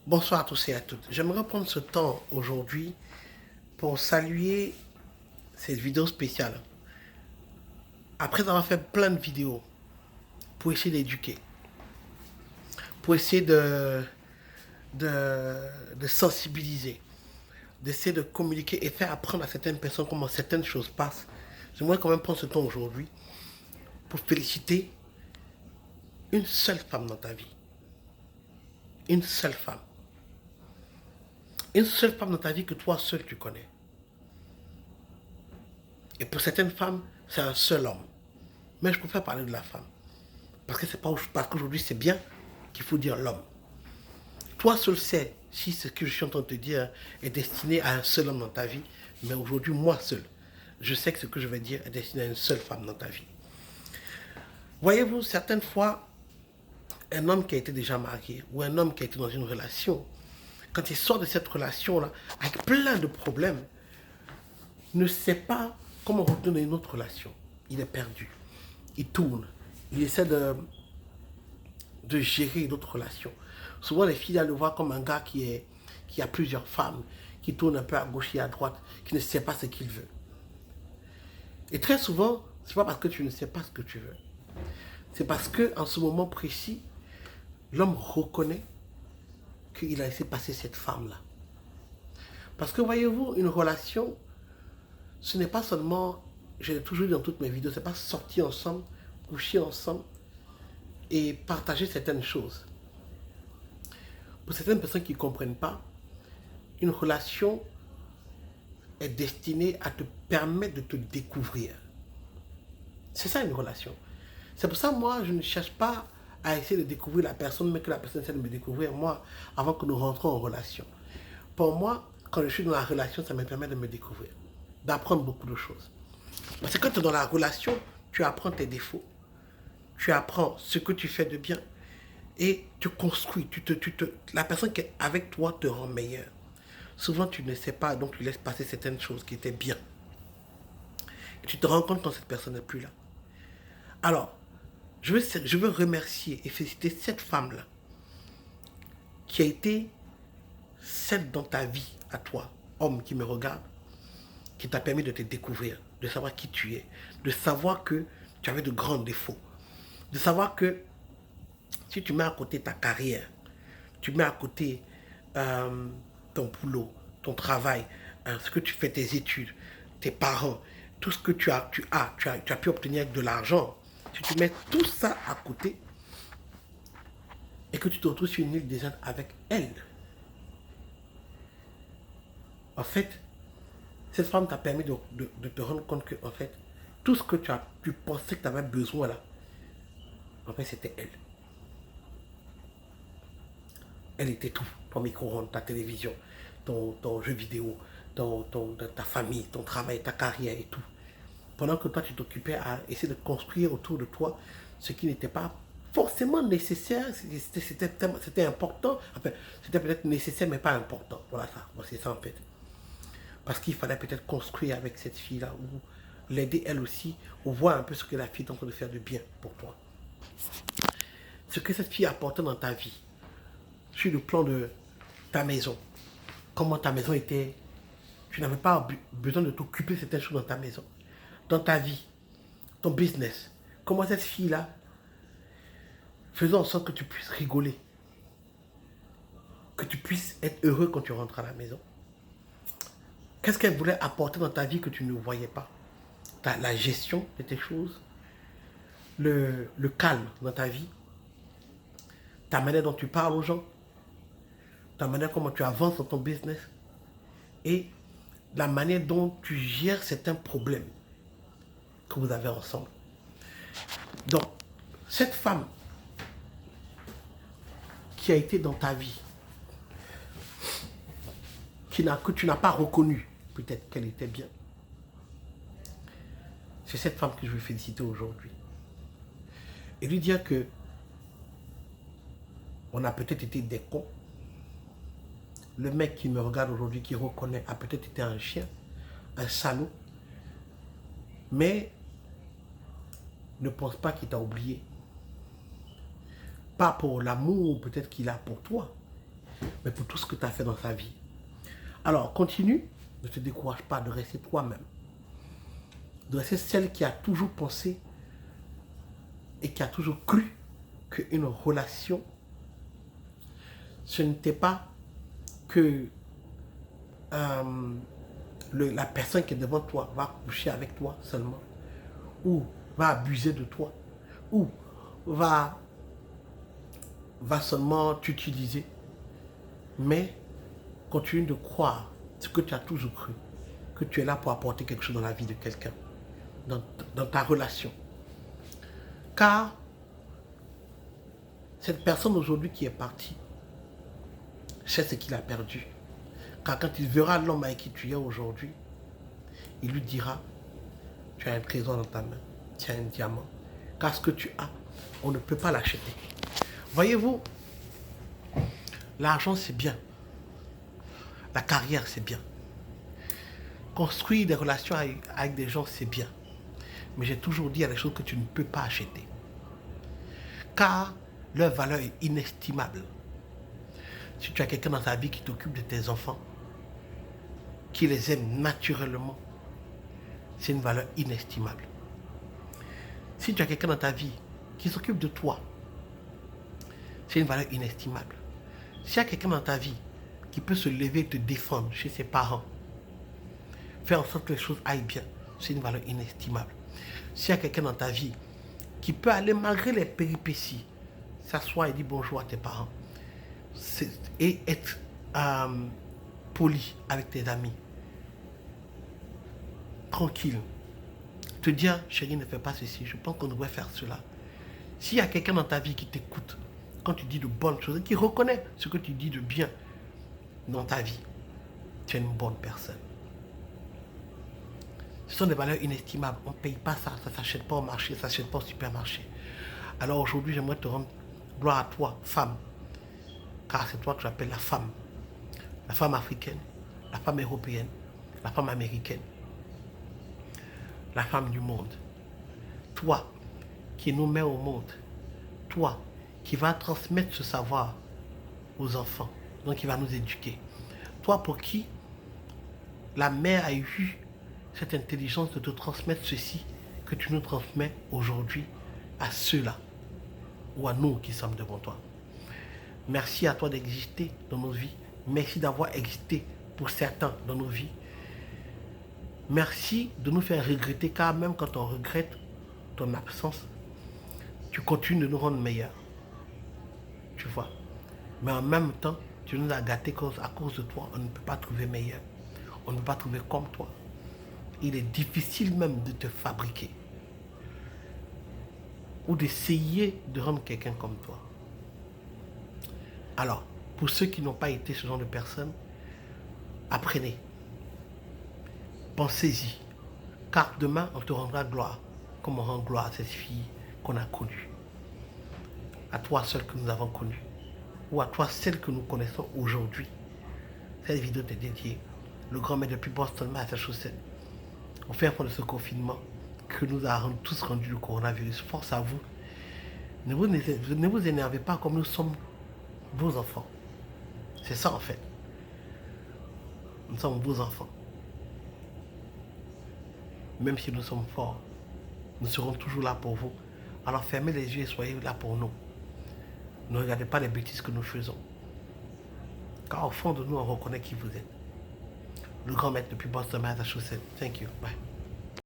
Bonsoir à tous et à toutes. J'aimerais prendre ce temps aujourd'hui pour saluer cette vidéo spéciale. Après avoir fait plein de vidéos pour essayer d'éduquer, pour essayer de sensibiliser, d'essayer de communiquer et faire apprendre à certaines personnes comment certaines choses passent, j'aimerais quand même prendre ce temps aujourd'hui pour féliciter une seule femme dans ta vie. Une seule femme. Une seule femme dans ta vie que toi seul tu connais. Et pour certaines femmes, c'est un seul homme. Mais je préfère parler de la femme. Parce que c'est pas parce qu'aujourd'hui c'est bien qu'il faut dire l'homme. Toi seul sais si ce que je suis en train de te dire est destiné à un seul homme dans ta vie. Mais aujourd'hui, moi seul, je sais que ce que je vais dire est destiné à une seule femme dans ta vie. Voyez-vous, certaines fois, un homme qui a été déjà marié ou un homme qui a été dans une relation, quand il sort de cette relation-là, avec plein de problèmes, ne sait pas comment retourner une autre relation. Il est perdu. Il tourne. Il essaie de gérer une autre relation. Souvent, les filles le voient comme un gars qui a plusieurs femmes, qui tourne un peu à gauche et à droite, qui ne sait pas ce qu'il veut. Et très souvent, ce n'est pas parce que tu ne sais pas ce que tu veux. C'est parce qu'en ce moment précis, l'homme reconnaît qu'il a laissé passer cette femme-là. Parce que voyez-vous, une relation, ce n'est pas seulement, je l'ai toujours dit dans toutes mes vidéos, ce n'est pas sortir ensemble, coucher ensemble et partager certaines choses. Pour certaines personnes qui ne comprennent pas, une relation est destinée à te permettre de te découvrir. C'est ça une relation. C'est pour ça moi je ne cherche pas à essayer de découvrir la personne, mais que la personne essaie de me découvrir moi avant que nous rentrons en relation. Pour moi, quand je suis dans la relation, ça me permet de me découvrir, d'apprendre beaucoup de choses. Parce que quand tu es dans la relation, tu apprends tes défauts, tu apprends ce que tu fais de bien et tu construis. La personne qui est avec toi te rend meilleur. Souvent, tu ne sais pas, donc tu laisses passer certaines choses qui étaient bien. Et tu te rends compte quand cette personne n'est plus là. Alors, je veux remercier et féliciter cette femme-là qui a été celle dans ta vie, à toi, homme qui me regarde, qui t'a permis de te découvrir, de savoir qui tu es, de savoir que tu avais de grands défauts, de savoir que si tu mets à côté ta carrière, tu mets à côté ton boulot, ton travail, ce que tu fais, tes études, tes parents, tout ce que tu as pu obtenir avec de l'argent, si tu mets tout ça à côté et que tu te retrouves sur une île déserte avec elle, en fait, cette femme t'a permis de te rendre compte que, en fait, tout ce que tu pensais que tu avais besoin là, en fait, c'était elle. Elle était tout. Ton micro-ondes, ta télévision, ton jeu vidéo, ta famille, ton travail, ta carrière et tout. Pendant que toi, tu t'occupais à essayer de construire autour de toi ce qui n'était pas forcément nécessaire, c'était important, enfin, c'était peut-être nécessaire mais pas important. Voilà ça, c'est ça en fait. Parce qu'il fallait peut-être construire avec cette fille-là, ou l'aider elle aussi, ou voir un peu ce que la fille est en train de faire de bien pour toi. Ce que cette fille apportait dans ta vie, sur le plan de ta maison, comment ta maison était, tu n'avais pas besoin de t'occuper de certaines choses dans ta maison, dans ta vie, ton business. Comment cette fille-là faisait en sorte que tu puisses rigoler, que tu puisses être heureux quand tu rentres à la maison. Qu'est-ce qu'elle voulait apporter dans ta vie que tu ne voyais pas? La gestion de tes choses, le calme dans ta vie, ta manière dont tu parles aux gens, ta manière comment tu avances dans ton business et la manière dont tu gères certains problèmes que vous avez ensemble. Donc, cette femme qui a été dans ta vie, que tu n'as pas reconnu, peut-être qu'elle était bien, c'est cette femme que je veux féliciter aujourd'hui. Et lui dire que on a peut-être été des cons. Le mec qui me regarde aujourd'hui, qui reconnaît, a peut-être été un chien, un salaud. Mais ne pense pas qu'il t'a oublié. Pas pour l'amour peut-être qu'il a pour toi, mais pour tout ce que tu as fait dans sa vie. Alors, continue, ne te décourage pas de rester toi-même. De rester celle qui a toujours pensé et qui a toujours cru qu'une relation, ce n'était pas que la personne qui est devant toi va coucher avec toi seulement, ou va abuser de toi, ou va seulement t'utiliser, mais continue de croire ce que tu as toujours cru, que tu es là pour apporter quelque chose dans la vie de quelqu'un, dans ta relation. Car cette personne aujourd'hui qui est partie sait ce qu'il a perdu. Car quand il verra l'homme avec qui tu es aujourd'hui, il lui dira, tu as un trésor dans ta main, tu as un diamant. Car ce que tu as, on ne peut pas l'acheter. Voyez-vous, l'argent c'est bien. La carrière c'est bien. Construire des relations avec des gens c'est bien. Mais j'ai toujours dit, il y a des choses que tu ne peux pas acheter. Car leur valeur est inestimable. Si tu as quelqu'un dans ta vie qui t'occupe de tes enfants, qui les aime naturellement, c'est une valeur inestimable. Si tu as quelqu'un dans ta vie qui s'occupe de toi, c'est une valeur inestimable. S'il y a quelqu'un dans ta vie qui peut se lever et te défendre chez ses parents, faire en sorte que les choses aillent bien, c'est une valeur inestimable. S'il y a quelqu'un dans ta vie qui peut aller malgré les péripéties, s'asseoir et dire bonjour à tes parents, et être poli avec tes amis, tranquille, te dire chérie ne fais pas ceci, je pense qu'on devrait faire cela. S'il y a quelqu'un dans ta vie qui t'écoute quand tu dis de bonnes choses, qui reconnaît ce que tu dis de bien dans ta vie, tu es une bonne personne. Ce sont des valeurs inestimables, on ne paye pas ça, ça ne s'achète pas au marché, ça ne s'achète pas au supermarché. Alors aujourd'hui j'aimerais te rendre gloire à toi, femme, car c'est toi que j'appelle la femme africaine, la femme européenne, la femme américaine, la femme du monde. Toi qui nous mets au monde, toi qui vas transmettre ce savoir aux enfants, donc qui va nous éduquer. Toi pour qui la mère a eu cette intelligence de te transmettre ceci que tu nous transmets aujourd'hui à ceux-là ou à nous qui sommes devant toi. Merci à toi d'exister dans nos vies. Merci d'avoir existé pour certains dans nos vies. Merci de nous faire regretter, car même quand on regrette ton absence, tu continues de nous rendre meilleurs. Tu vois. Mais en même temps, tu nous as gâtés à cause de toi. On ne peut pas trouver meilleur. On ne peut pas trouver comme toi. Il est difficile même de te fabriquer. Ou d'essayer de rendre quelqu'un comme toi. Alors, pour ceux qui n'ont pas été ce genre de personnes, apprenez. Pensez-y. Car demain, on te rendra gloire, comme on rend gloire à cette fille qu'on a connue. À toi seul que nous avons connue. Ou à toi celle que nous connaissons aujourd'hui. Cette vidéo est dédiée. Le grand maître depuis Boston, Massachusetts. On fait un point de ce confinement que nous a tous rendu le coronavirus. Force à vous. Ne vous énervez pas comme nous sommes vos enfants. C'est ça en fait. Nous sommes vos enfants. Même si nous sommes forts, nous serons toujours là pour vous. Alors fermez les yeux et soyez là pour nous. Ne regardez pas les bêtises que nous faisons. Car au fond de nous, on reconnaît qui vous êtes. Le grand maître depuis Boston, Massachusetts. Thank you. Bye.